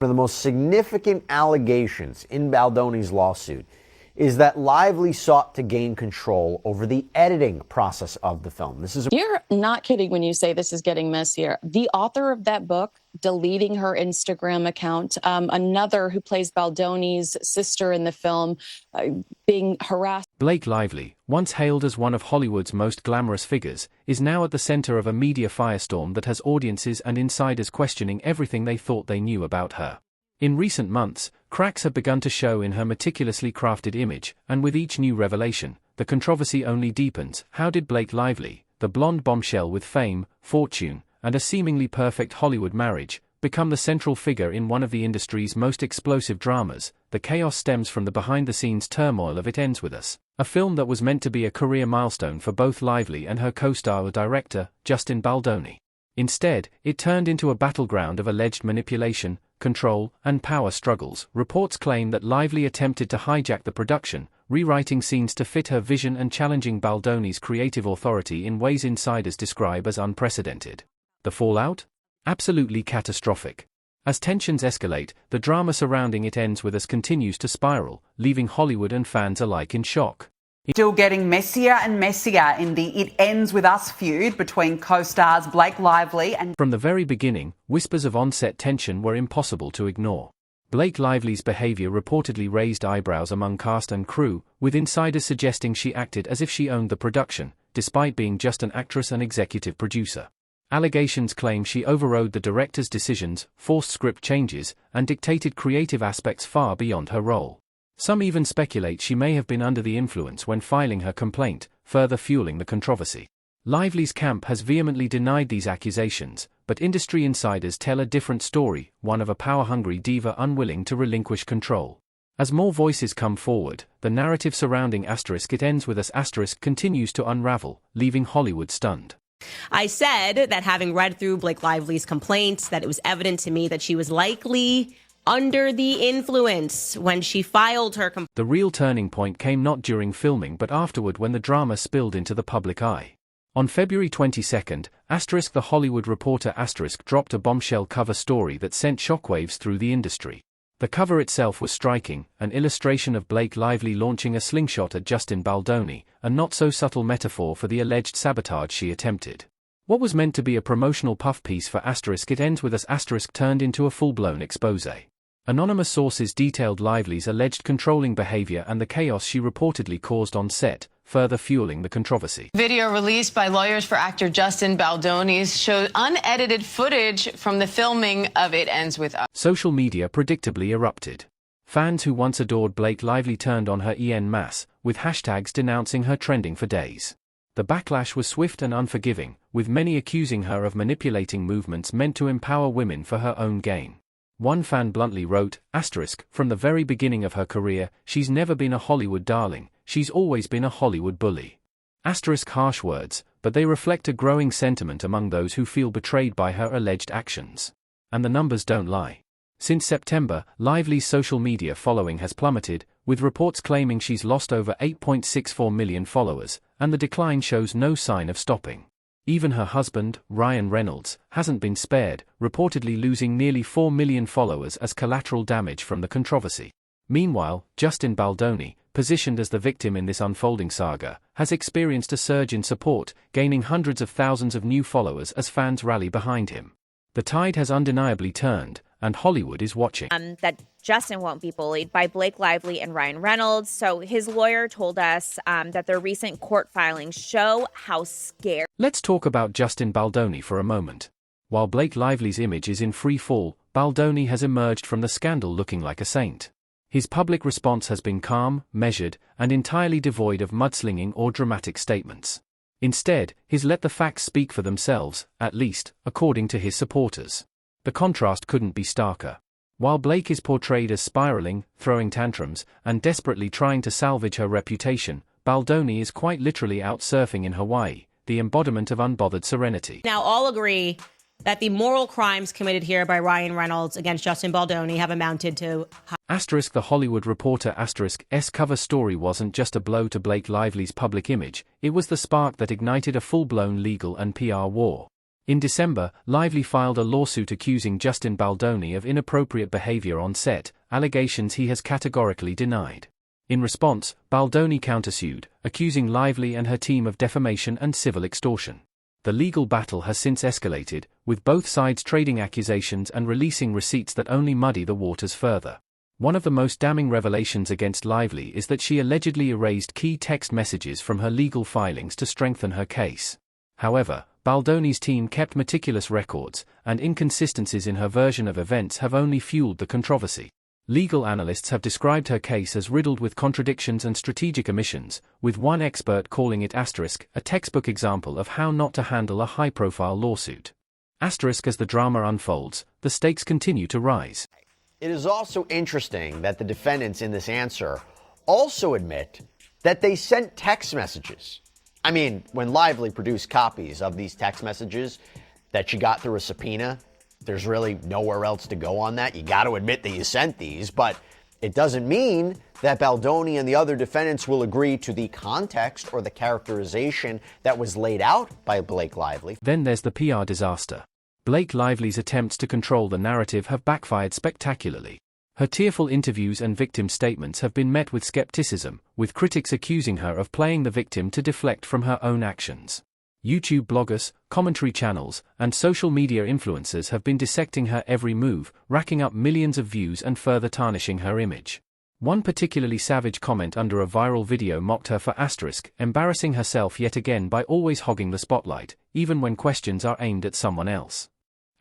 One of the most significant allegations in Baldoni's lawsuit is that Lively sought to gain control over the editing process of the film. You're not kidding when you say this is getting messier. The author of that book deleting her Instagram account, another who plays Baldoni's sister in the film, being harassed. Blake Lively, once hailed as one of Hollywood's most glamorous figures, is now at the center of a media firestorm that has audiences and insiders questioning everything they thought they knew about her. In recent months, cracks have begun to show in her meticulously crafted image, and with each new revelation, the controversy only deepens. How did Blake Lively, the blonde bombshell with fame, fortune, and a seemingly perfect Hollywood marriage, become the central figure in one of the industry's most explosive dramas? The chaos stems from the behind-the-scenes turmoil of It Ends With Us, a film that was meant to be a career milestone for both Lively and her co-star director, Justin Baldoni. Instead, it turned into a battleground of alleged manipulation, control, and power struggles. Reports claim that Lively attempted to hijack the production, rewriting scenes to fit her vision and challenging Baldoni's creative authority in ways insiders describe as unprecedented. The fallout? Absolutely catastrophic. As tensions escalate, the drama surrounding It Ends With Us continues to spiral, leaving Hollywood and fans alike in shock. Still getting messier and messier in the It Ends With Us feud between co-stars Blake Lively and... From the very beginning, whispers of on-set tension were impossible to ignore. Blake Lively's behavior reportedly raised eyebrows among cast and crew, with insiders suggesting she acted as if she owned the production, despite being just an actress and executive producer. Allegations claim she overrode the director's decisions, forced script changes, and dictated creative aspects far beyond her role. Some even speculate she may have been under the influence when filing her complaint, further fueling the controversy. Lively's camp has vehemently denied these accusations, but industry insiders tell a different story, one of a power-hungry diva unwilling to relinquish control. As more voices come forward, the narrative surrounding It Ends With Us continues to unravel, leaving Hollywood stunned. I said that having read through Blake Lively's complaints, that it was evident to me that she was likely under the influence when she filed her complaint. The real turning point came not during filming but afterward, when the drama spilled into the public eye. On February 22, The Hollywood Reporter dropped a bombshell cover story that sent shockwaves through the industry. The cover itself was striking, an illustration of Blake Lively launching a slingshot at Justin Baldoni, a not-so-subtle metaphor for the alleged sabotage she attempted. What was meant to be a promotional puff piece for It Ends With Us turned into a full-blown exposé. Anonymous sources detailed Lively's alleged controlling behavior and the chaos she reportedly caused on set, further fueling the controversy. Video released by lawyers for actor Justin Baldoni showed unedited footage from the filming of It Ends With Us. Social media predictably erupted. Fans who once adored Blake Lively turned on her en masse, with hashtags denouncing her trending for days. The backlash was swift and unforgiving, with many accusing her of manipulating movements meant to empower women for her own gain. One fan bluntly wrote, "From the very beginning of her career, she's never been a Hollywood darling, she's always been a Hollywood bully." Harsh words, but they reflect a growing sentiment among those who feel betrayed by her alleged actions. And the numbers don't lie. Since September, Lively's social media following has plummeted, with reports claiming she's lost over 8.64 million followers, and the decline shows no sign of stopping. Even her husband, Ryan Reynolds, hasn't been spared, reportedly losing nearly 4 million followers as collateral damage from the controversy. Meanwhile, Justin Baldoni, positioned as the victim in this unfolding saga, has experienced a surge in support, gaining hundreds of thousands of new followers as fans rally behind him. The tide has undeniably turned, and Hollywood is watching. That Justin won't be bullied by Blake Lively and Ryan Reynolds. So his lawyer told us that their recent court filings show how scared. Let's talk about Justin Baldoni for a moment. While Blake Lively's image is in free fall, Baldoni has emerged from the scandal looking like a saint. His public response has been calm, measured, and entirely devoid of mudslinging or dramatic statements. Instead, he's let the facts speak for themselves, at least, according to his supporters. The contrast couldn't be starker. While Blake is portrayed as spiraling, throwing tantrums, and desperately trying to salvage her reputation, Baldoni is quite literally out surfing in Hawaii, the embodiment of unbothered serenity. Now all agree that the moral crimes committed here by Ryan Reynolds against Justin Baldoni have amounted to... The Hollywood Reporter S cover story wasn't just a blow to Blake Lively's public image, it was the spark that ignited a full-blown legal and PR war. In December, Lively filed a lawsuit accusing Justin Baldoni of inappropriate behavior on set, allegations he has categorically denied. In response, Baldoni countersued, accusing Lively and her team of defamation and civil extortion. The legal battle has since escalated, with both sides trading accusations and releasing receipts that only muddy the waters further. One of the most damning revelations against Lively is that she allegedly erased key text messages from her legal filings to strengthen her case. However, Baldoni's team kept meticulous records, and inconsistencies in her version of events have only fueled the controversy. Legal analysts have described her case as riddled with contradictions and strategic omissions, with one expert calling it *, a textbook example of how not to handle a high-profile lawsuit. *, as the drama unfolds, the stakes continue to rise. It is also interesting that the defendants in this answer also admit that they sent text messages. I mean, when Lively produced copies of these text messages that she got through a subpoena, there's really nowhere else to go on that. You got to admit that you sent these, but it doesn't mean that Baldoni and the other defendants will agree to the context or the characterization that was laid out by Blake Lively. Then there's the PR disaster. Blake Lively's attempts to control the narrative have backfired spectacularly. Her tearful interviews and victim statements have been met with skepticism, with critics accusing her of playing the victim to deflect from her own actions. YouTube bloggers, commentary channels, and social media influencers have been dissecting her every move, racking up millions of views and further tarnishing her image. One particularly savage comment under a viral video mocked her for *, embarrassing herself yet again by always hogging the spotlight, even when questions are aimed at someone else.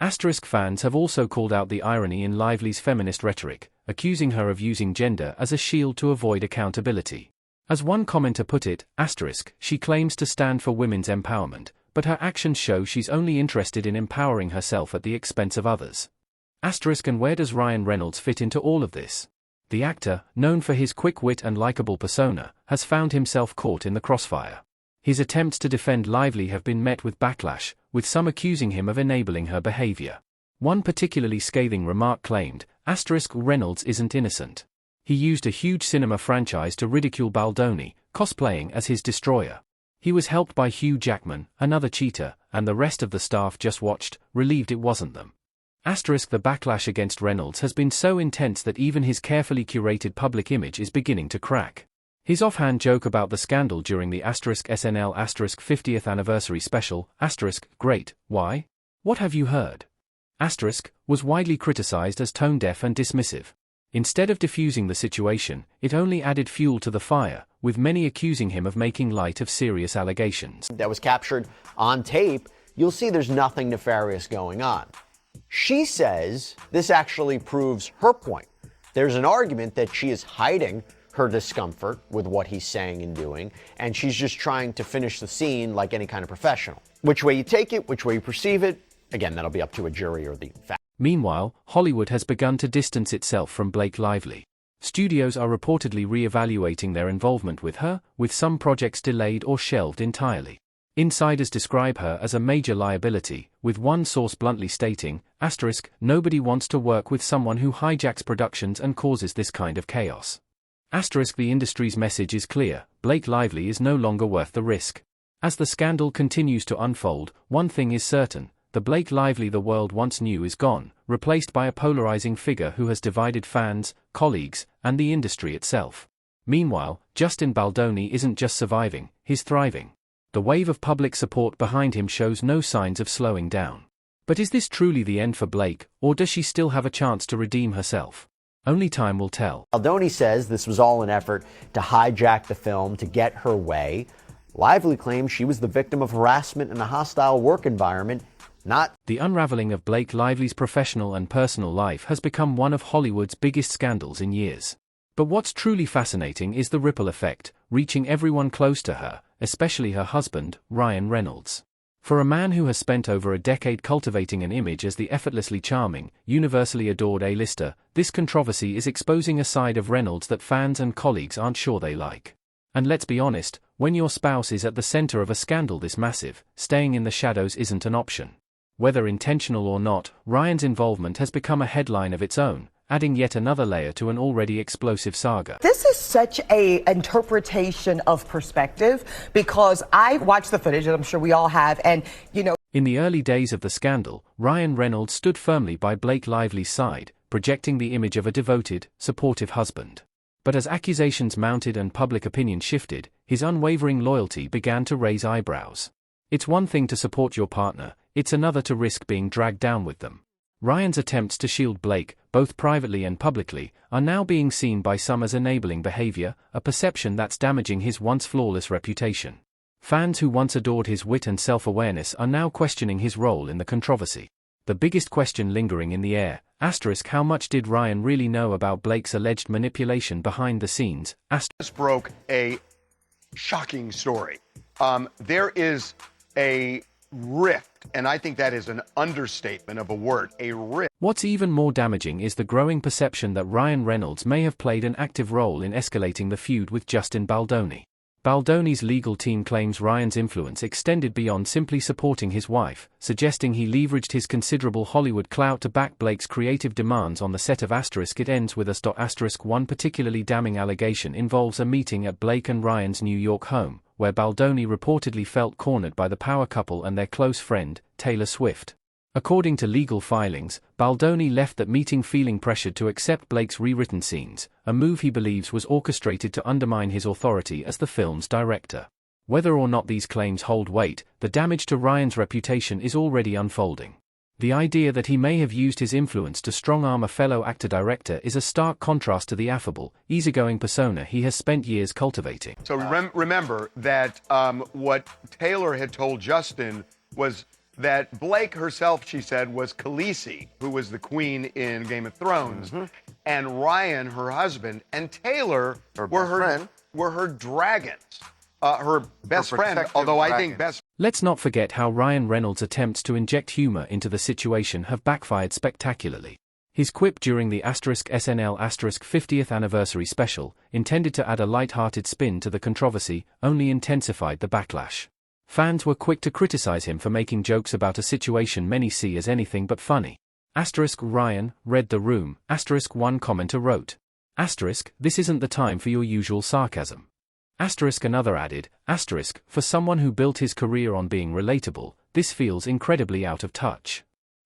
* fans have also called out the irony in Lively's feminist rhetoric, accusing her of using gender as a shield to avoid accountability. As one commenter put it, *, she claims to stand for women's empowerment, but her actions show she's only interested in empowering herself at the expense of others. *, and where does Ryan Reynolds fit into all of this? The actor, known for his quick wit and likable persona, has found himself caught in the crossfire. His attempts to defend Lively have been met with backlash, with some accusing him of enabling her behavior. One particularly scathing remark claimed, * Reynolds isn't innocent. He used a huge cinema franchise to ridicule Baldoni, cosplaying as his destroyer. He was helped by Hugh Jackman, another cheater, and the rest of the staff just watched, relieved it wasn't them. * The backlash against Reynolds has been so intense that even his carefully curated public image is beginning to crack. His offhand joke about the scandal during the *SNL *50th anniversary special, * great, why? What have you heard? * was widely criticized as tone-deaf and dismissive. Instead of diffusing the situation, it only added fuel to the fire, with many accusing him of making light of serious allegations. That was captured on tape. You'll see there's nothing nefarious going on. She says this actually proves her point. There's an argument that she is hiding her discomfort with what he's saying and doing, and she's just trying to finish the scene like any kind of professional. Which way you take it, which way you perceive it, again, that'll be up to a jury or the fact. Meanwhile, Hollywood has begun to distance itself from Blake Lively. Studios are reportedly re-evaluating their involvement with her, with some projects delayed or shelved entirely. Insiders describe her as a major liability, with one source bluntly stating, * nobody wants to work with someone who hijacks productions and causes this kind of chaos. * the industry's message is clear, Blake Lively is no longer worth the risk. As the scandal continues to unfold, one thing is certain, the Blake Lively the world once knew is gone, replaced by a polarizing figure who has divided fans, colleagues, and the industry itself. Meanwhile, Justin Baldoni isn't just surviving, he's thriving. The wave of public support behind him shows no signs of slowing down. But is this truly the end for Blake, or does she still have a chance to redeem herself? Only time will tell. Baldoni says this was all an effort to hijack the film to get her way. Lively claims she was the victim of harassment in a hostile work environment, not. The unraveling of Blake Lively's professional and personal life has become one of Hollywood's biggest scandals in years. But what's truly fascinating is the ripple effect, reaching everyone close to her, especially her husband, Ryan Reynolds. For a man who has spent over a decade cultivating an image as the effortlessly charming, universally adored A-lister, this controversy is exposing a side of Reynolds that fans and colleagues aren't sure they like. And let's be honest, when your spouse is at the center of a scandal this massive, staying in the shadows isn't an option. Whether intentional or not, Ryan's involvement has become a headline of its own, adding yet another layer to an already explosive saga. This is such a interpretation of perspective because I watched the footage, and I'm sure we all have, and In the early days of the scandal, Ryan Reynolds stood firmly by Blake Lively's side, projecting the image of a devoted, supportive husband. But as accusations mounted and public opinion shifted, his unwavering loyalty began to raise eyebrows. It's one thing to support your partner, it's another to risk being dragged down with them. Ryan's attempts to shield Blake, both privately and publicly, are now being seen by some as enabling behavior, a perception that's damaging his once flawless reputation. Fans who once adored his wit and self-awareness are now questioning his role in the controversy. The biggest question lingering in the air, how much did Ryan really know about Blake's alleged manipulation behind the scenes? This broke a shocking story. There is a rift, and I think that is an understatement of a word, a rift. What's even more damaging is the growing perception that Ryan Reynolds may have played an active role in escalating the feud with Justin Baldoni. Baldoni's legal team claims Ryan's influence extended beyond simply supporting his wife, suggesting he leveraged his considerable Hollywood clout to back Blake's creative demands on the set of It ends with us. One particularly damning allegation involves a meeting at Blake and Ryan's New York home, where Baldoni reportedly felt cornered by the power couple and their close friend, Taylor Swift. According to legal filings, Baldoni left that meeting feeling pressured to accept Blake's rewritten scenes, a move he believes was orchestrated to undermine his authority as the film's director. Whether or not these claims hold weight, the damage to Ryan's reputation is already unfolding. The idea that he may have used his influence to strong-arm a fellow actor-director is a stark contrast to the affable, easygoing persona he has spent years cultivating. So remember that what Taylor had told Justin was that Blake herself, she said, was Khaleesi, who was the queen in Game of Thrones, and Ryan, her husband, and Taylor were her dragons, her best friend. Although I think best. Let's not forget how Ryan Reynolds' attempts to inject humor into the situation have backfired spectacularly. His quip during the SNL 50th anniversary special, intended to add a light-hearted spin to the controversy, only intensified the backlash. Fans were quick to criticize him for making jokes about a situation many see as anything but funny. Ryan read the room. One commenter wrote, "This isn't the time for your usual sarcasm." Another added, "For someone who built his career on being relatable, this feels incredibly out of touch."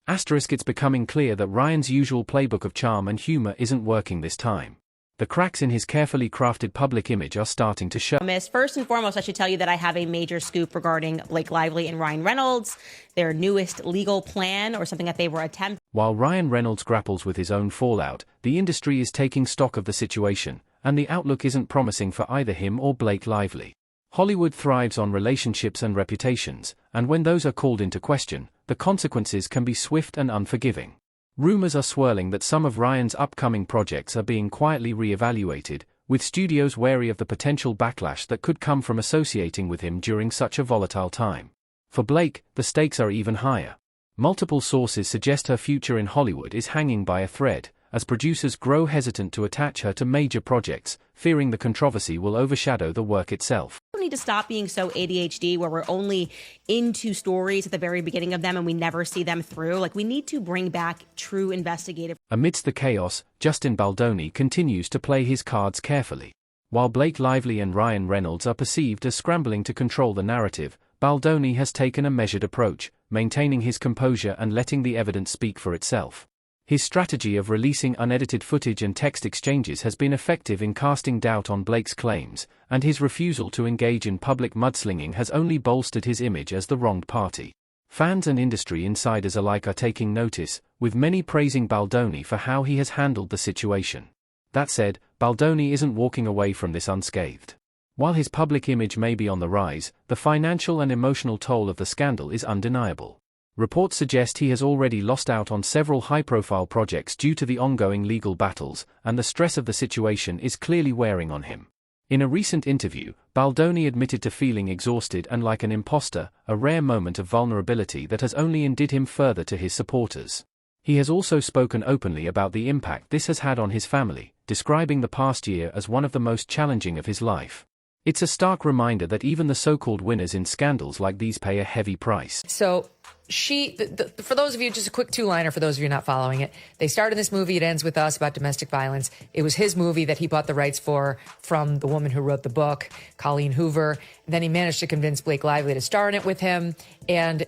It's becoming clear that Ryan's usual playbook of charm and humor isn't working this time. The cracks in his carefully crafted public image are starting to show. First and foremost, I should tell you that I have a major scoop regarding Blake Lively and Ryan Reynolds, their newest legal plan, or something that they were attempting. While Ryan Reynolds grapples with his own fallout, the industry is taking stock of the situation, and the outlook isn't promising for either him or Blake Lively. Hollywood thrives on relationships and reputations, and when those are called into question, the consequences can be swift and unforgiving. Rumors are swirling that some of Ryan's upcoming projects are being quietly re-evaluated, with studios wary of the potential backlash that could come from associating with him during such a volatile time. For Blake, the stakes are even higher. Multiple sources suggest her future in Hollywood is hanging by a thread, as producers grow hesitant to attach her to major projects, fearing the controversy will overshadow the work itself. We need to stop being so ADHD where we're only into stories at the very beginning of them and we never see them through. We need to bring back true investigative. Amidst the chaos, Justin Baldoni continues to play his cards carefully. While Blake Lively and Ryan Reynolds are perceived as scrambling to control the narrative, Baldoni has taken a measured approach, maintaining his composure and letting the evidence speak for itself. His strategy of releasing unedited footage and text exchanges has been effective in casting doubt on Blake's claims, and his refusal to engage in public mudslinging has only bolstered his image as the wronged party. Fans and industry insiders alike are taking notice, with many praising Baldoni for how he has handled the situation. That said, Baldoni isn't walking away from this unscathed. While his public image may be on the rise, the financial and emotional toll of the scandal is undeniable. Reports suggest he has already lost out on several high-profile projects due to the ongoing legal battles, and the stress of the situation is clearly wearing on him. In a recent interview, Baldoni admitted to feeling exhausted and like an imposter, a rare moment of vulnerability that has only endeared him further to his supporters. He has also spoken openly about the impact this has had on his family, describing the past year as one of the most challenging of his life. It's a stark reminder that even the so-called winners in scandals like these pay a heavy price. So for those of you, just a quick two-liner for those of you not following it. They started this movie, It Ends With Us, about domestic violence. It was his movie that he bought the rights for from the woman who wrote the book, Colleen Hoover. And then he managed to convince Blake Lively to star in it with him, and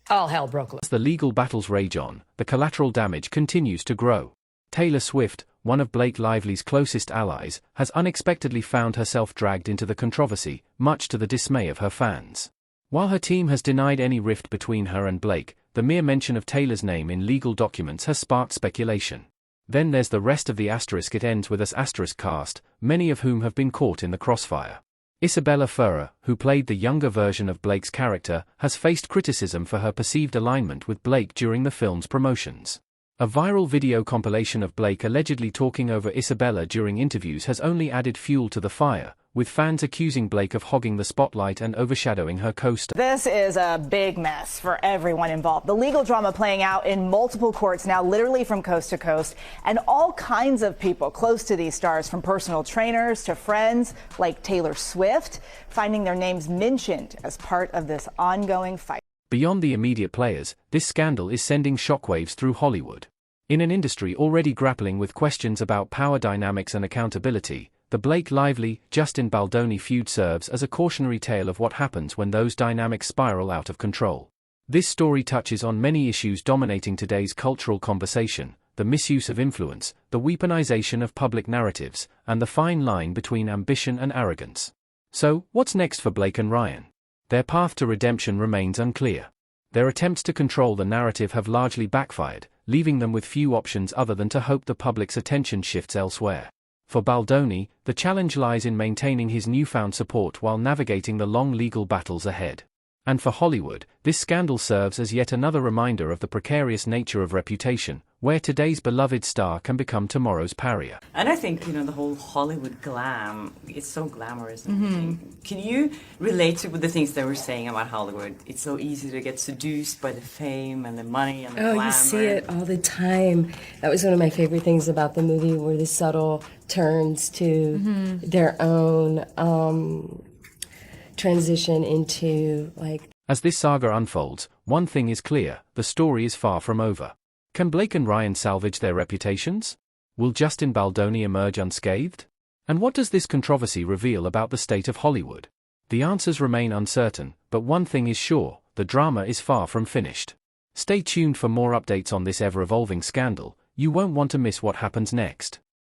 all hell broke loose. As the legal battles rage on, the collateral damage continues to grow. Taylor Swift, one of Blake Lively's closest allies, has unexpectedly found herself dragged into the controversy, much to the dismay of her fans. While her team has denied any rift between her and Blake, the mere mention of Taylor's name in legal documents has sparked speculation. Then there's the rest of the It Ends With Us cast, many of whom have been caught in the crossfire. Isabella Ferrer, who played the younger version of Blake's character, has faced criticism for her perceived alignment with Blake during the film's promotions. A viral video compilation of Blake allegedly talking over Isabella during interviews has only added fuel to the fire, with fans accusing Blake of hogging the spotlight and overshadowing her co-star. This is a big mess for everyone involved. The legal drama playing out in multiple courts now, literally from coast to coast, and all kinds of people close to these stars, from personal trainers to friends like Taylor Swift, finding their names mentioned as part of this ongoing fight. Beyond the immediate players, this scandal is sending shockwaves through Hollywood. In an industry already grappling with questions about power dynamics and accountability, the Blake Lively-Justin Baldoni feud serves as a cautionary tale of what happens when those dynamics spiral out of control. This story touches on many issues dominating today's cultural conversation: the misuse of influence, the weaponization of public narratives, and the fine line between ambition and arrogance. So, what's next for Blake and Ryan? Their path to redemption remains unclear. Their attempts to control the narrative have largely backfired, leaving them with few options other than to hope the public's attention shifts elsewhere. For Baldoni, the challenge lies in maintaining his newfound support while navigating the long legal battles ahead. And for Hollywood, this scandal serves as yet another reminder of the precarious nature of reputation, where today's beloved star can become tomorrow's pariah. And I think, the whole Hollywood glam, it's so glamorous and everything. Can you relate to the things they were saying about Hollywood? It's so easy to get seduced by the fame and the money and the glamour. You see it all the time. That was one of my favorite things about the movie, were the subtle turns to their own transition into, like... As this saga unfolds, one thing is clear: the story is far from over. Can Blake and Ryan salvage their reputations? Will Justin Baldoni emerge unscathed? And what does this controversy reveal about the state of Hollywood? The answers remain uncertain, but one thing is sure: the drama is far from finished. Stay tuned for more updates on this ever-evolving scandal. You won't want to miss what happens next.